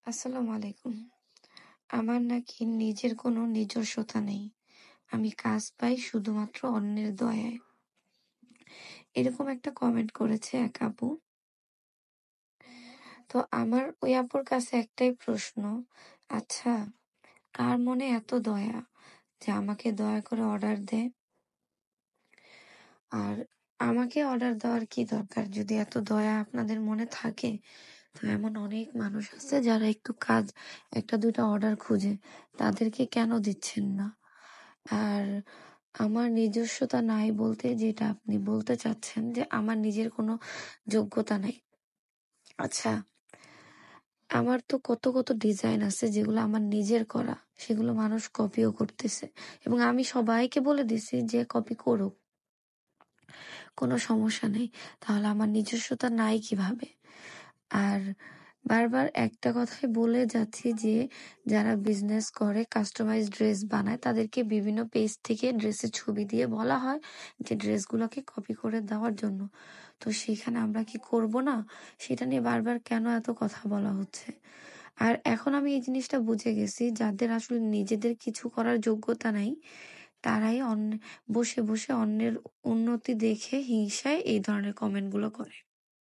আসসালামু আলাইকুম। আমার নাকি নিজের কোনো নিজস্বতা নেই। আমি কাজ পাই শুধুমাত্র অন্যের দয়ায়। এরকম একটা কমেন্ট করেছে এক আপু। তো আমার ওই আপুর কাছে একটাই প্রশ্ন, আচ্ছা কার মনে এত দয়া যে আমাকে দয়া করে অর্ডার দেয়? আর আমাকে অর্ডার দেওয়ার কি দরকার? যদি এত দয়া আপনাদের মনে থাকে, তো এমন অনেক মানুষ আছে যারা একটু কাজ ১টা ২টা অর্ডার খুঁজে, তাদেরকে কেন দিচ্ছেন না? আর আমার নিজস্বতা নাই বলতে যেটা আপনি বলতে চাচ্ছেন যে আমার নিজের কোনো যোগ্যতা নাই। আচ্ছা, আমার তো কত ডিজাইন আছে যেগুলো আমার নিজের করা। সেগুলো মানুষ কপিও করতেছে। এবং আমি সবাইকে বলে দিছি যে কপি করুক। কোনো সমস্যা নেই। তাহলে আমার নিজস্বতা নাই কিভাবে? আর বারবার একটা কথাই বলে যাচ্ছি যে যারা বিজনেস করে কাস্টমাইজ ড্রেস বানায় তাদেরকে বিভিন্ন পেজ থেকে ড্রেসের ছবি দিয়ে বলা হয় যে ড্রেসগুলোকে কপি করে দেওয়ার জন্য। তো সেখানে আমরা কি করব না? সেটা নিয়ে বারবার কেন এত কথা বলা হচ্ছে? আর এখন আমি এই জিনিসটা বুঝে গেছি যাদের আসলে নিজেদের কিছু করার যোগ্যতা নাই, তারাই বসে অন্যের উন্নতি দেখে হিংসায় এই ধরনের কমেন্ট গুলো করে।